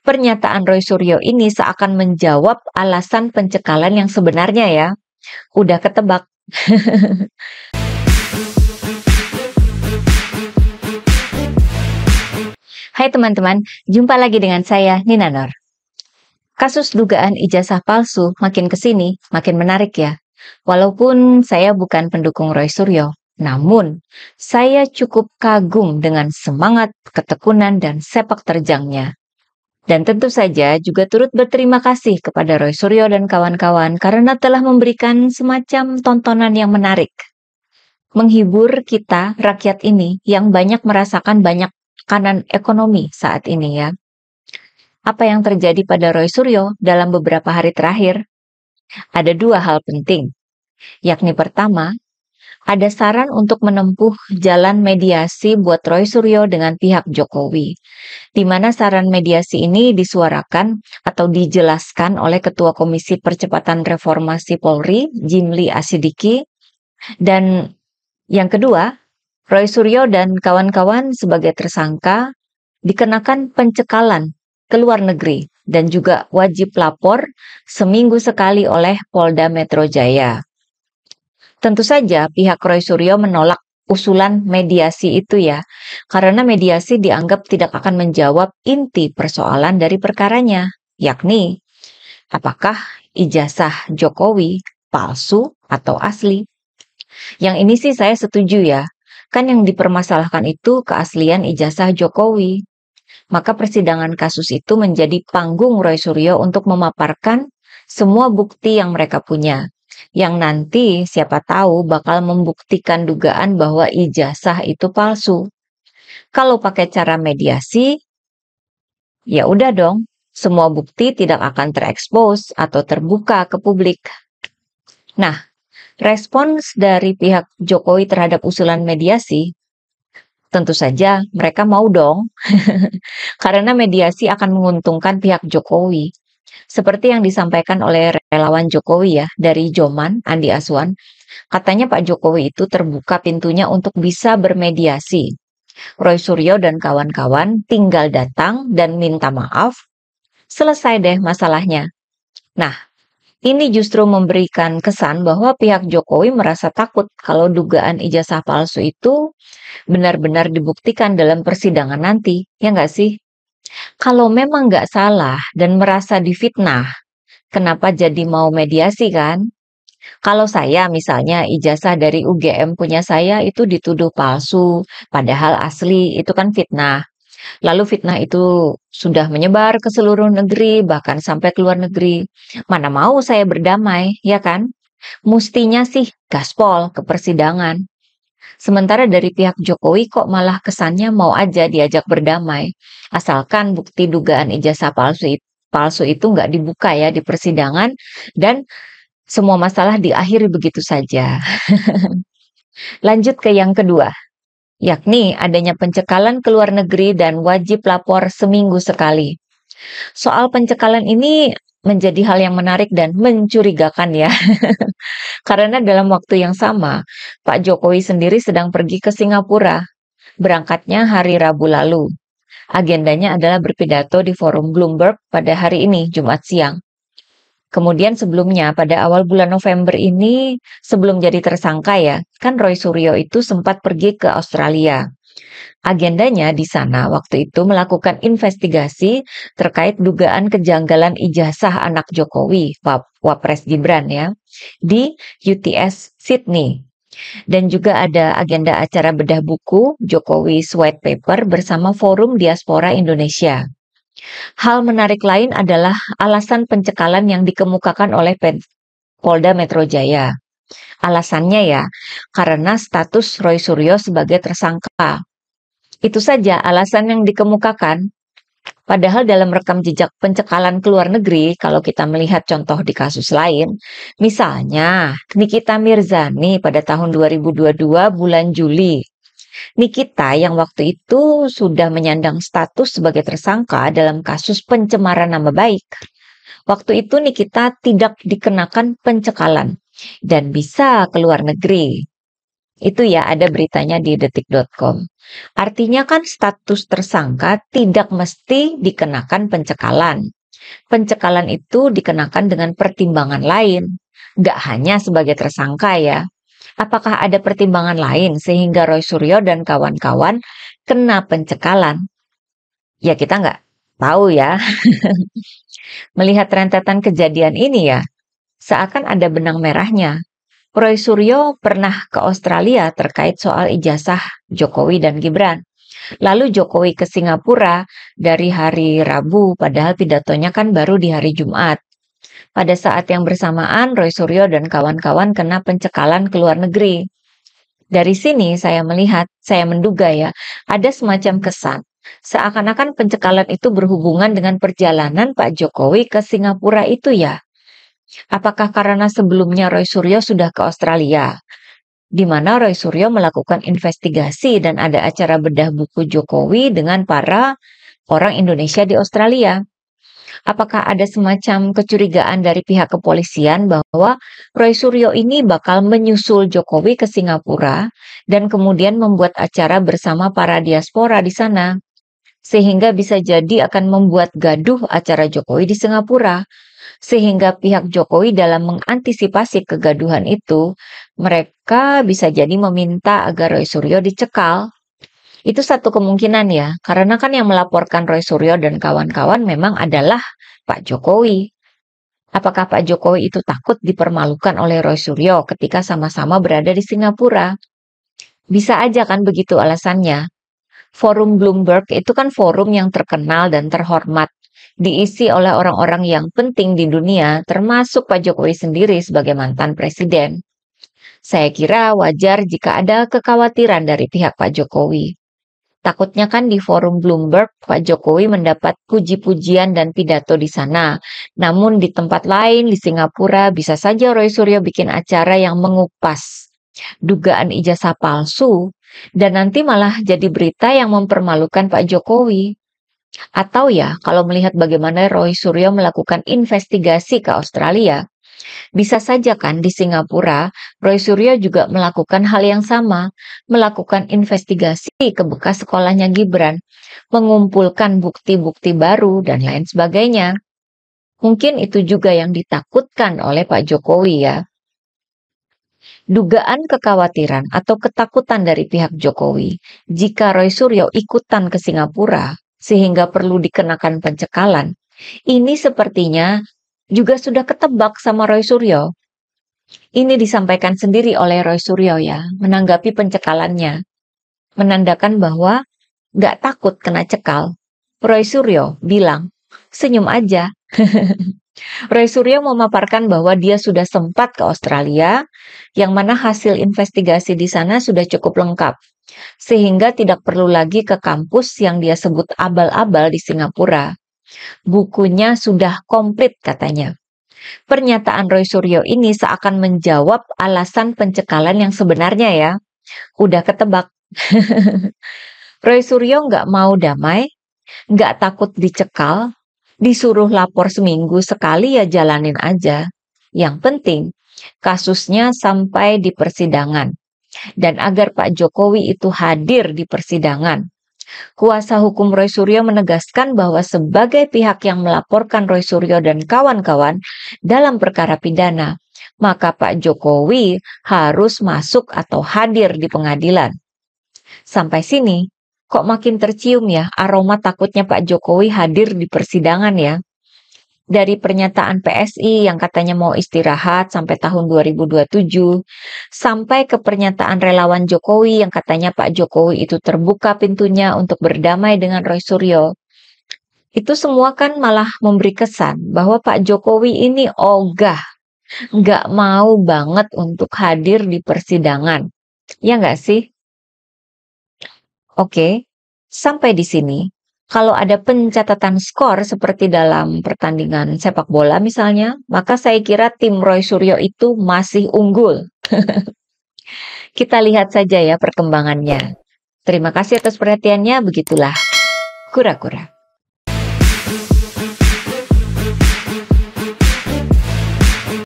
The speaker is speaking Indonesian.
Pernyataan Roy Suryo ini seakan menjawab alasan pencekalan yang sebenarnya ya. Udah ketebak. Hai teman-teman, jumpa lagi dengan saya Nina Nur. Kasus dugaan ijazah palsu makin kesini makin menarik ya. Walaupun saya bukan pendukung Roy Suryo, namun saya cukup kagum dengan semangat, ketekunan, dan sepak terjangnya. Dan tentu saja juga turut berterima kasih kepada Roy Suryo dan kawan-kawan karena telah memberikan semacam tontonan yang menarik. Menghibur kita, rakyat ini, yang banyak merasakan banyak tekanan ekonomi saat ini ya. Apa yang terjadi pada Roy Suryo dalam beberapa hari terakhir? Ada dua hal penting, yakni pertama, ada saran untuk menempuh jalan mediasi buat Roy Suryo dengan pihak Jokowi, di mana saran mediasi ini disuarakan atau dijelaskan oleh Ketua Komisi Percepatan Reformasi Polri, Jimli Asidiki, dan yang kedua, Roy Suryo dan kawan-kawan sebagai tersangka dikenakan pencekalan ke luar negeri dan juga wajib lapor seminggu sekali oleh Polda Metro Jaya. Tentu saja pihak Roy Suryo menolak usulan mediasi itu ya, karena mediasi dianggap tidak akan menjawab inti persoalan dari perkaranya, yakni apakah ijazah Jokowi palsu atau asli. Yang ini sih saya setuju ya, kan yang dipermasalahkan itu keaslian ijazah Jokowi. Maka persidangan kasus itu menjadi panggung Roy Suryo untuk memaparkan semua bukti yang mereka punya, yang nanti siapa tahu bakal membuktikan dugaan bahwa ijazah itu palsu. Kalau pakai cara mediasi, ya udah dong, semua bukti tidak akan terekspos atau terbuka ke publik. Nah, respons dari pihak Jokowi terhadap usulan mediasi, tentu saja mereka mau dong, karena mediasi akan menguntungkan pihak Jokowi. Seperti yang disampaikan oleh relawan Jokowi ya, dari Joman, Andi Aswan, katanya Pak Jokowi itu terbuka pintunya untuk bisa bermediasi. Roy Suryo dan kawan-kawan tinggal datang dan minta maaf, selesai deh masalahnya. Nah, ini justru memberikan kesan bahwa pihak Jokowi merasa takut kalau dugaan ijazah palsu itu benar-benar dibuktikan dalam persidangan nanti, ya nggak sih? Kalau memang nggak salah dan merasa difitnah, kenapa jadi mau mediasi kan? Kalau saya misalnya ijazah dari UGM punya saya itu dituduh palsu, padahal asli, itu kan fitnah. Lalu fitnah itu sudah menyebar ke seluruh negeri, bahkan sampai ke luar negeri. Mana mau saya berdamai, ya kan? Mustinya sih gaspol ke persidangan. Sementara dari pihak Jokowi kok malah kesannya mau aja diajak berdamai. Asalkan bukti dugaan ijazah palsu itu nggak dibuka ya di persidangan dan semua masalah diakhiri begitu saja. Lanjut ke yang kedua, yakni adanya pencekalan ke luar negeri dan wajib lapor seminggu sekali. Soal pencekalan ini menjadi hal yang menarik dan mencurigakan ya. Karena dalam waktu yang sama, Pak Jokowi sendiri sedang pergi ke Singapura. Berangkatnya hari Rabu lalu. Agendanya adalah berpidato di forum Bloomberg pada hari ini, Jumat siang. Kemudian sebelumnya pada awal bulan November ini, sebelum jadi tersangka ya, kan Roy Suryo itu sempat pergi ke Australia. Agendanya di sana waktu itu melakukan investigasi terkait dugaan kejanggalan ijazah anak Jokowi, Wapres Gibran ya, di UTS Sydney. Dan juga ada agenda acara bedah buku Jokowi's White Paper bersama Forum Diaspora Indonesia. Hal menarik lain adalah alasan pencekalan yang dikemukakan oleh Polda Metro Jaya. Alasannya ya, karena status Roy Suryo sebagai tersangka. Itu saja alasan yang dikemukakan. Padahal dalam rekam jejak pencekalan ke luar negeri, kalau kita melihat contoh di kasus lain, misalnya Nikita Mirzani pada tahun 2022 bulan Juli. Nikita yang waktu itu sudah menyandang status sebagai tersangka dalam kasus pencemaran nama baik. Waktu itu Nikita tidak dikenakan pencekalan dan bisa ke luar negeri. Itu ya ada beritanya di detik.com. Artinya kan status tersangka tidak mesti dikenakan pencekalan. Pencekalan itu dikenakan dengan pertimbangan lain, nggak hanya sebagai tersangka ya. Apakah ada pertimbangan lain sehingga Roy Suryo dan kawan-kawan kena pencekalan? Ya kita nggak tahu ya. Melihat rentetan kejadian ini ya, seakan ada benang merahnya. Roy Suryo pernah ke Australia terkait soal ijazah Jokowi dan Gibran. Lalu Jokowi ke Singapura dari hari Rabu, padahal pidatonya kan baru di hari Jumat. Pada saat yang bersamaan, Roy Suryo dan kawan-kawan kena pencekalan ke luar negeri. Dari sini saya menduga ya, ada semacam kesan. Seakan-akan pencekalan itu berhubungan dengan perjalanan Pak Jokowi ke Singapura itu ya. Apakah karena sebelumnya Roy Suryo sudah ke Australia, di mana Roy Suryo melakukan investigasi dan ada acara bedah buku Jokowi dengan para orang Indonesia di Australia? Apakah ada semacam kecurigaan dari pihak kepolisian bahwa Roy Suryo ini bakal menyusul Jokowi ke Singapura dan kemudian membuat acara bersama para diaspora di sana, sehingga bisa jadi akan membuat gaduh acara Jokowi di Singapura? Sehingga pihak Jokowi dalam mengantisipasi kegaduhan itu, mereka bisa jadi meminta agar Roy Suryo dicekal. Itu satu kemungkinan ya, karena kan yang melaporkan Roy Suryo dan kawan-kawan memang adalah Pak Jokowi. Apakah Pak Jokowi itu takut dipermalukan oleh Roy Suryo ketika sama-sama berada di Singapura? Bisa aja kan begitu alasannya. Forum Bloomberg itu kan forum yang terkenal dan terhormat, diisi oleh orang-orang yang penting di dunia, termasuk Pak Jokowi sendiri sebagai mantan presiden. Saya kira wajar jika ada kekhawatiran dari pihak Pak Jokowi. Takutnya kan di forum Bloomberg, Pak Jokowi mendapat puji-pujian dan pidato di sana. Namun di tempat lain di Singapura bisa saja Roy Suryo bikin acara yang mengupas dugaan ijazah palsu dan nanti malah jadi berita yang mempermalukan Pak Jokowi. Atau ya, kalau melihat bagaimana Roy Suryo melakukan investigasi ke Australia, bisa saja kan di Singapura, Roy Suryo juga melakukan hal yang sama, melakukan investigasi ke bekas sekolahnya Gibran, mengumpulkan bukti-bukti baru, dan lain sebagainya. Mungkin itu juga yang ditakutkan oleh Pak Jokowi ya. Dugaan kekhawatiran atau ketakutan dari pihak Jokowi jika Roy Suryo ikutan ke Singapura sehingga perlu dikenakan pencekalan, ini sepertinya juga sudah ketebak sama Roy Suryo. Ini disampaikan sendiri oleh Roy Suryo ya, menanggapi pencekalannya. Menandakan bahwa nggak takut kena cekal. Roy Suryo bilang, senyum aja. Roy Suryo memaparkan bahwa dia sudah sempat ke Australia, yang mana hasil investigasi di sana sudah cukup lengkap, sehingga tidak perlu lagi ke kampus yang dia sebut abal-abal di Singapura. Bukunya sudah komplit katanya. Pernyataan Roy Suryo ini seakan menjawab alasan pencekalan yang sebenarnya ya. Udah ketebak. Roy Suryo nggak mau damai, nggak takut dicekal, disuruh lapor seminggu sekali ya jalanin aja. Yang penting, kasusnya sampai di persidangan. Dan agar Pak Jokowi itu hadir di persidangan. Kuasa hukum Roy Suryo menegaskan bahwa sebagai pihak yang melaporkan Roy Suryo dan kawan-kawan dalam perkara pidana, maka Pak Jokowi harus masuk atau hadir di pengadilan. Sampai sini, kok makin tercium ya aroma takutnya Pak Jokowi hadir di persidangan ya. Dari pernyataan PSI yang katanya mau istirahat sampai tahun 2027, sampai ke pernyataan relawan Jokowi yang katanya Pak Jokowi itu terbuka pintunya untuk berdamai dengan Roy Suryo. Itu semua kan malah memberi kesan bahwa Pak Jokowi ini ogah, nggak mau banget untuk hadir di persidangan. Ya nggak sih? Oke, sampai di sini. Kalau ada pencatatan skor seperti dalam pertandingan sepak bola misalnya, maka saya kira tim Roy Suryo itu masih unggul. Kita lihat saja ya perkembangannya. Terima kasih atas perhatiannya, begitulah kura-kura.